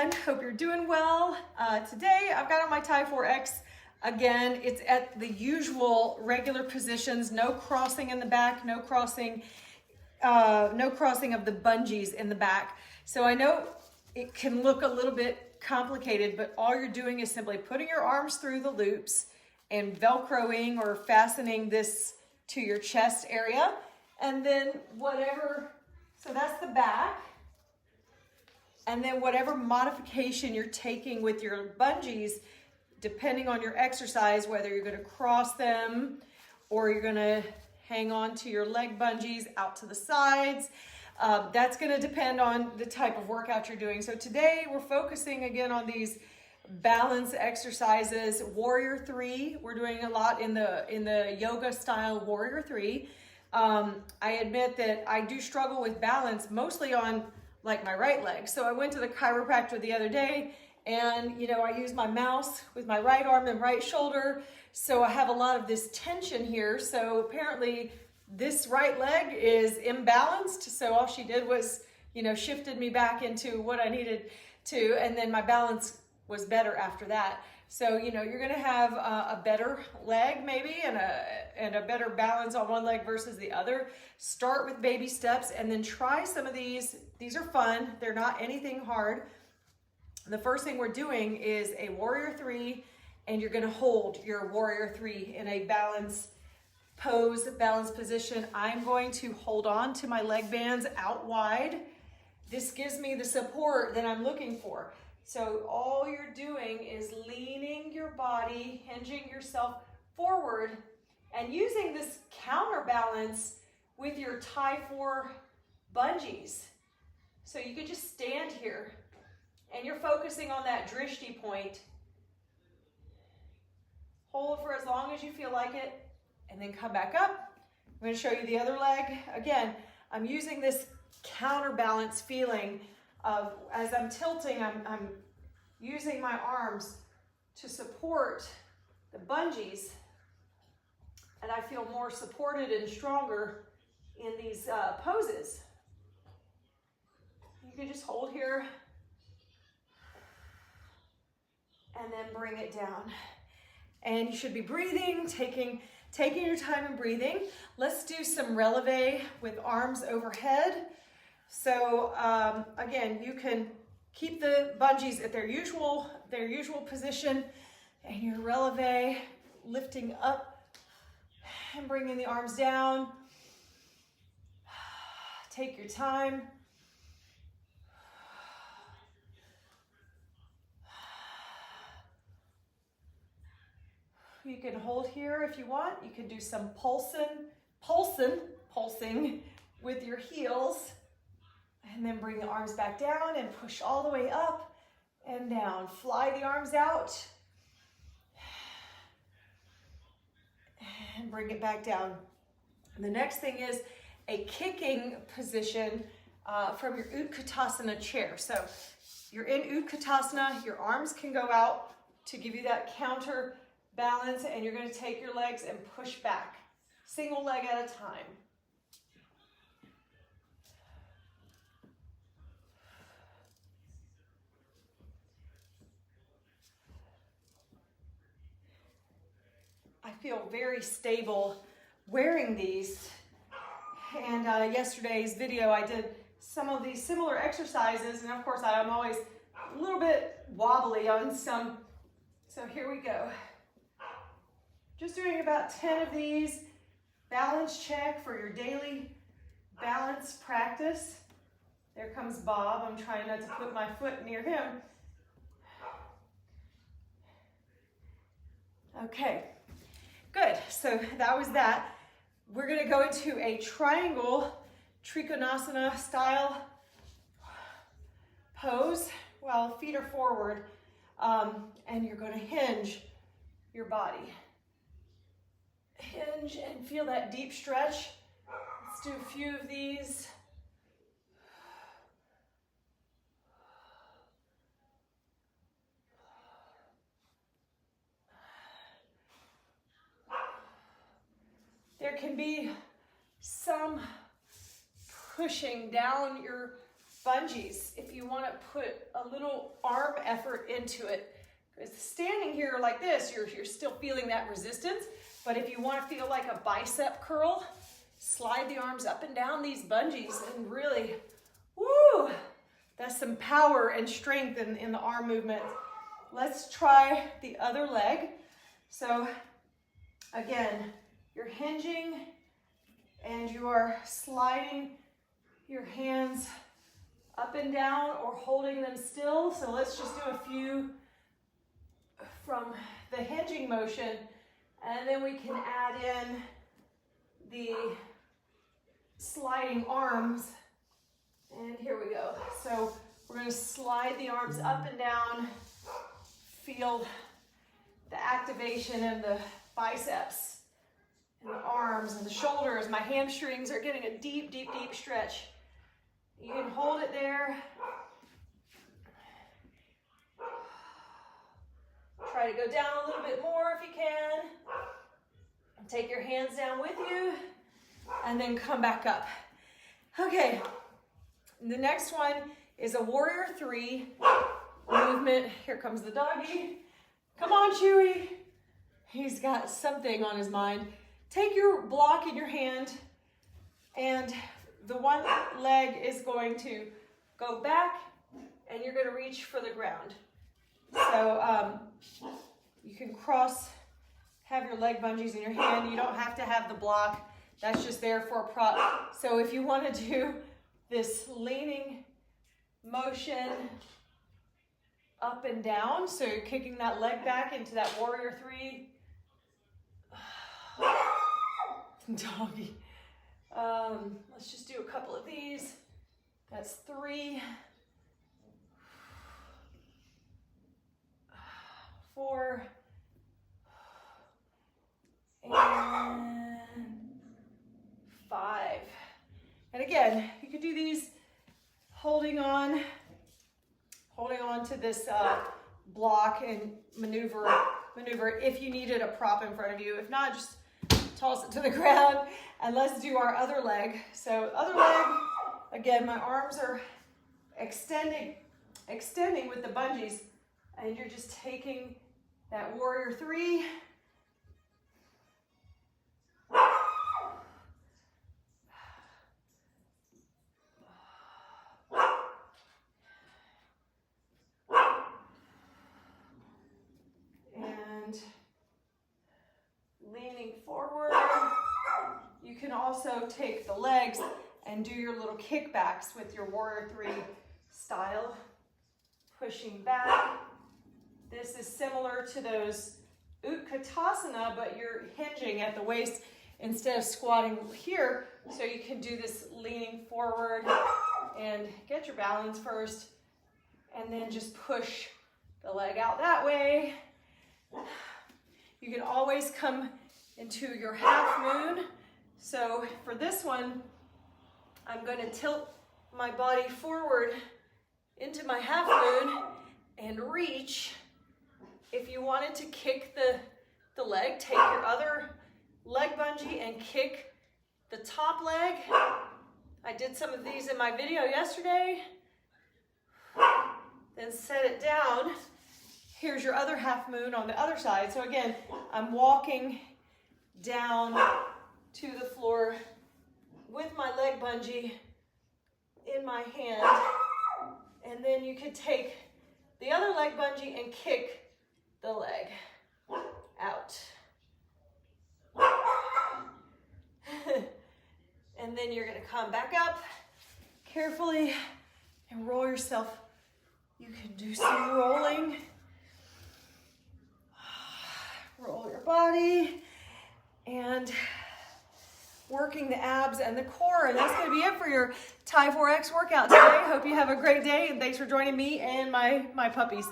everyone. Hope you're doing well. Today I've got on my Tye4-X. Again, it's at the usual regular positions, no crossing in the back, no crossing of the bungees in the back. So I know it can look a little bit complicated, but all you're doing is simply putting your arms through the loops and Velcroing or fastening this to your chest area. And then so that's the back. And then whatever modification you're taking with your bungees, depending on your exercise, whether you're going to cross them or you're going to hang on to your leg bungees out to the sides, that's going to depend on the type of workout you're doing. So today we're focusing again on these balance exercises. Warrior 3, we're doing a lot in the yoga style Warrior 3. I admit that I do struggle with balance mostly on like my right leg. So I went to the chiropractor the other day and, I use my mouse with my right arm and right shoulder. So I have a lot of this tension here. So apparently this right leg is imbalanced. So all she did was, shifted me back into what I needed to, and then my balance was better after that. So, you're gonna have a better leg maybe and a better balance on one leg versus the other. Start with baby steps and then try some of these. These are fun. They're not anything hard. The first thing we're doing is a Warrior 3, and you're gonna hold your Warrior 3 in a balance pose, balance position. I'm going to hold on to my leg bands out wide. This gives me the support that I'm looking for. So all you're doing is leaning your body, hinging yourself forward, and using this counterbalance with your Tye4 bungees. So you could just stand here and you're focusing on that drishti point. Hold for as long as you feel like it, and then come back up. I'm going to show you the other leg. Again, I'm using this counterbalance feeling of, as I'm tilting, I'm using my arms to support the bungees, and I feel more supported and stronger in these poses. You can just hold here and then bring it down. And you should be breathing, taking your time and breathing. Let's do some releve with arms overhead. So again, you can keep the bungees at their usual position, and your releve, lifting up and bringing the arms down. Take your time. You can hold here if you want. You can do some pulsing with your heels. And then bring the arms back down and push all the way up and down. Fly the arms out. And bring it back down. And the next thing is a kicking position from your Utkatasana chair. So you're in Utkatasana, your arms can go out to give you that counter balance, and you're going to take your legs and push back. Single leg at a time. I feel very stable wearing these. And yesterday's video, I did some of these similar exercises, and of course I'm always a little bit wobbly on some. So here we go. Just doing about 10 of these. Balance check for your daily balance practice. There comes Bob. I'm trying not to put my foot near him. Okay. Good, so that was that. We're gonna go into a triangle Trikonasana style pose while feet are forward, and you're gonna hinge your body. Hinge and feel that deep stretch. Let's do a few of these. There can be some pushing down your bungees if you want to put a little arm effort into it. Because standing here like this, you're still feeling that resistance. But if you want to feel like a bicep curl, slide the arms up and down these bungees and really, woo, that's some power and strength in the arm movement. Let's try the other leg. So again, you're hinging and you are sliding your hands up and down or holding them still. So let's just do a few from the hinging motion, and then we can add in the sliding arms. And here we go. So we're going to slide the arms up and down, feel the activation in the biceps and the arms and the shoulders. My hamstrings are getting a deep, deep, deep stretch. You can hold it there. Try to go down a little bit more if you can. Take your hands down with you and then come back up. Okay, the next one is a warrior 3 movement. Here comes the doggy. Come on, Chewy. He's got something on his mind. Take your block in your hand, and the one leg is going to go back, and you're going to reach for the ground. So you can have your leg bungees in your hand. You don't have to have the block. That's just there for a prop. So if you want to do this leaning motion up and down, so you're kicking that leg back into that warrior 3. Doggy. Let's just do a couple of these. That's 3, 4, and 5. And again, you could do these holding on to this block and maneuver if you needed a prop in front of you. If not, just toss it to the ground. And let's do our other leg. So other leg, again, my arms are extending with the bungees, and you're just taking that warrior 3. And leaning forward. You can also take the legs and do your little kickbacks with your warrior 3 style. Pushing back. This is similar to those Utkatasana, but you're hinging at the waist instead of squatting here. So you can do this leaning forward and get your balance first, and then just push the leg out that way. You can always come into your half moon. So for this one, I'm going to tilt my body forward into my half moon and reach. If you wanted to kick the leg, take your other leg bungee and kick the top leg. I did some of these in my video yesterday. Then set it down. Here's your other half moon on the other side. So again, I'm walking down to the floor with my leg bungee in my hand. And then you could take the other leg bungee and kick the leg out. And then you're going to come back up carefully and roll yourself. You can do some rolling. Roll your body and working the abs and the core. And that's going to be it for your Tye4-X workout today. Hope you have a great day, and thanks for joining me and my puppies.